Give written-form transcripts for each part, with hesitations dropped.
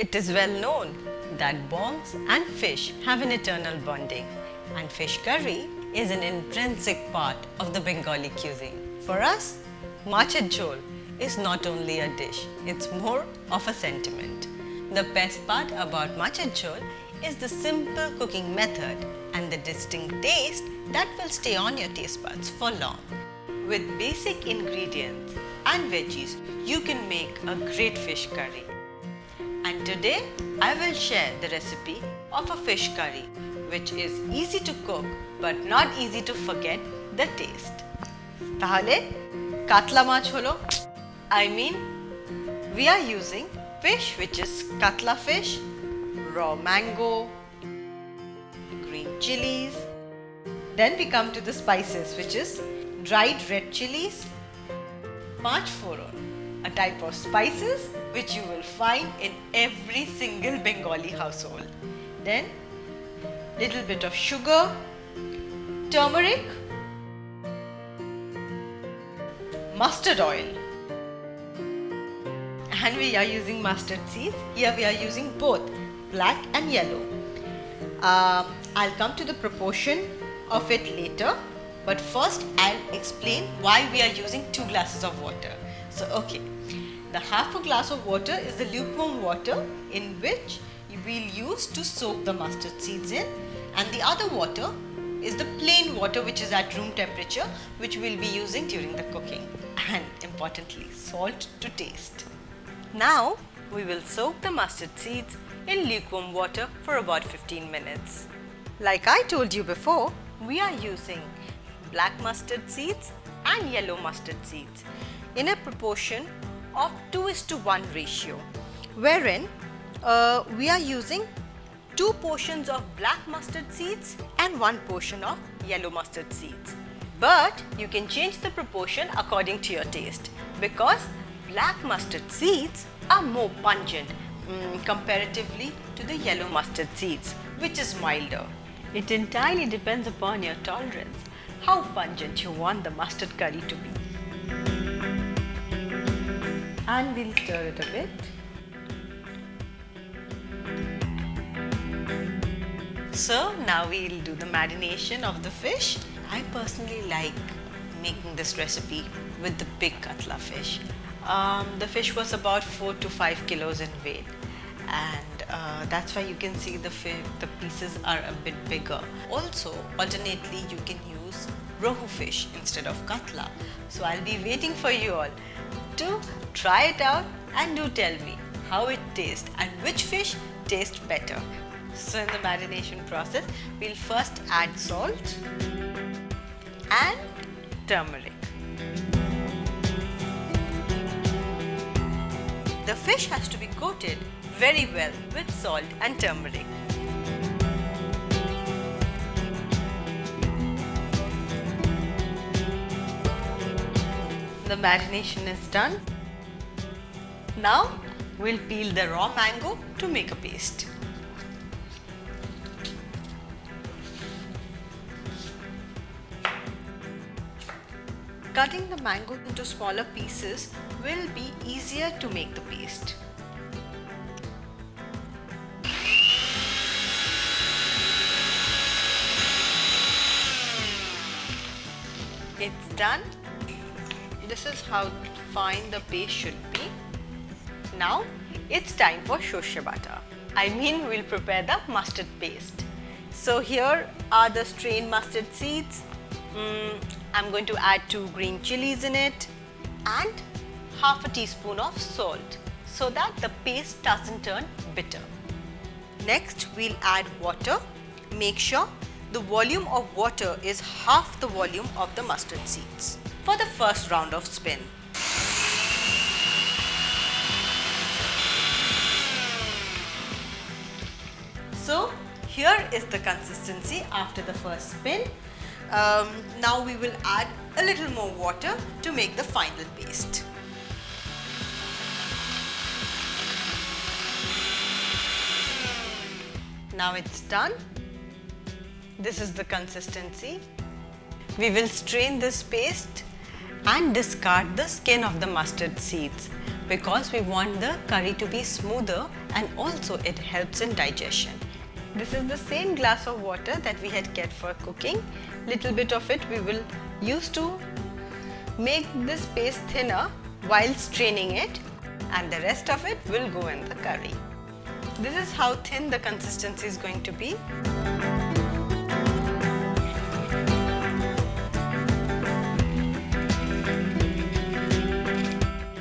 It is well known that bongs and fish have an eternal bonding, and fish curry is an intrinsic part of the Bengali cuisine. For us, machar jhol is not only a dish, it's more of a sentiment. The best part about machar jhol is the simple cooking method and the distinct taste that will stay on your taste buds for long. With basic ingredients and veggies, you can make a great fish curry. And today, I will share the recipe of a fish curry, which is easy to cook but not easy to forget the taste. তাহলে কাতলা মাছ হলো, we are using fish which is katla fish, raw mango, green chilies. Then we come to the spices which is dried red chilies, Panch Foron, a type of spices which you will find in every single Bengali household. Then little bit of sugar, turmeric, mustard oil, and we are using mustard seeds. Here we are using both black and yellow. I'll come to the proportion of it later, but first I'll explain why we are using 2 glasses of water. So okay, the half a glass of water is the lukewarm water in which we'll use to soak the mustard seeds in, and the other water is the plain water which is at room temperature, which we'll be using during the cooking, and importantly salt to taste. Now we will soak the mustard seeds in lukewarm water for about 15 minutes. Like I told you before, we are using black mustard seeds and yellow mustard seeds in a proportion of 2:1 ratio, wherein we are using 2 portions of black mustard seeds and 1 portion of yellow mustard seeds. But you can change the proportion according to your taste, because black mustard seeds are more pungent comparatively to the yellow mustard seeds, which is milder. It entirely depends upon your tolerance, how pungent you want the mustard curry to be. And we'll stir it a bit. So now we'll do the marination of the fish. I personally like making this recipe with the big katla fish. The fish was about 4 to 5 kilos in weight, and that's why you can see the pieces are a bit bigger. Also, alternately, you can use rohu fish instead of katla. So I'll be waiting for you all to try it out and do tell me how it tastes and which fish tastes better. So in the marination process, we'll first add salt and turmeric. The fish has to be coated very well with salt and turmeric. The marination is done. Now we'll peel the raw mango to make a paste. Cutting the mango into smaller pieces will be easier to make the paste. It's done. This is how fine the paste should be. Now it's time for Shorshe Maach. We'll prepare the mustard paste. So here are the strained mustard seeds. I'm going to add 2 green chilies in it and half a teaspoon of salt so that the paste doesn't turn bitter. Next, we'll add water. Make sure the volume of water is half the volume of the mustard seeds for the first round of spin. So here is the consistency after the first spin. Now we will add a little more water to make the final paste. Now it's done. This is the consistency. We will strain this paste and discard the skin of the mustard seeds, because we want the curry to be smoother and also it helps in digestion. This is the same glass of water that we had kept for cooking. Little bit of it we will use to make this paste thinner while straining it, and the rest of it will go in the curry. This is how thin the consistency is going to be.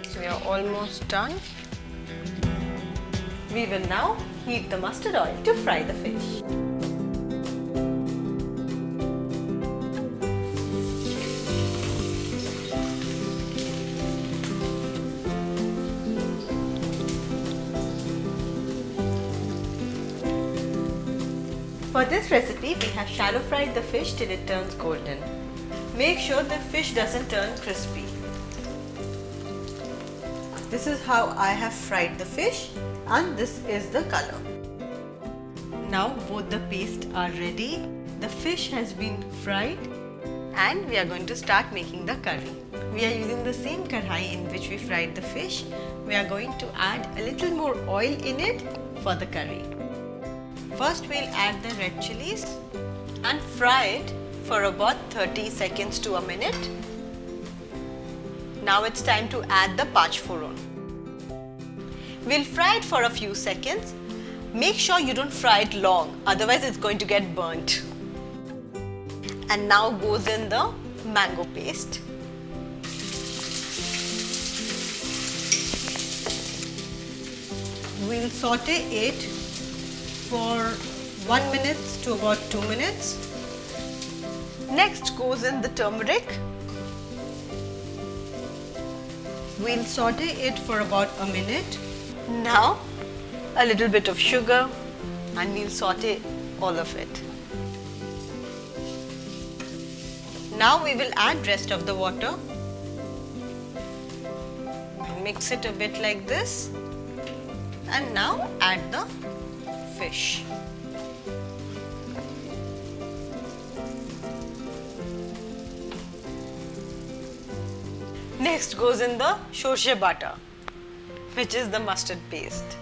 So we are almost done. We will now heat the mustard oil to fry the fish. For this recipe, we have shallow fried the fish till it turns golden. Make sure the fish doesn't turn crispy. This is how I have fried the fish, and this is the color. Now both the paste are ready. The fish has been fried and we are going to start making the curry. We are using the same kadhai in which we fried the fish. We are going to add a little more oil in it for the curry. First we'll add the red chilies and fry it for about 30 seconds to a minute. Now it's time to add the pach foron. We'll fry it for a few seconds. Make sure you don't fry it long, otherwise it's going to get burnt. And now goes in the mango paste. We'll saute it for 1 minute to about 2 minutes. Next goes in the turmeric. We'll saute it for about a minute. Now a little bit of sugar and we'll saute all of it. Now we will add rest of the water. Mix it a bit like this and now add the fish. Next goes in the Shorshe butter, which is the mustard paste.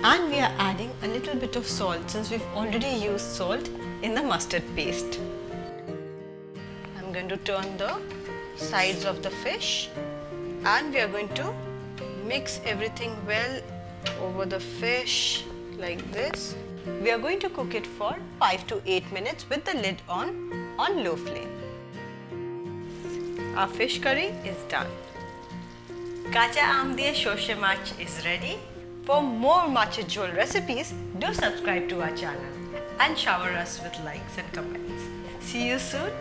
And we are adding a little bit of salt since we've already used salt in the mustard paste. I'm going to turn the sides of the fish and we are going to mix everything well over the fish like this. We are going to cook it for 5 to 8 minutes with the lid on low flame. Our fish curry is done. Kacha aam diye Shorshe Maach is ready. For more Macha Jhol recipes, do subscribe to our channel and shower us with likes and comments. See you soon.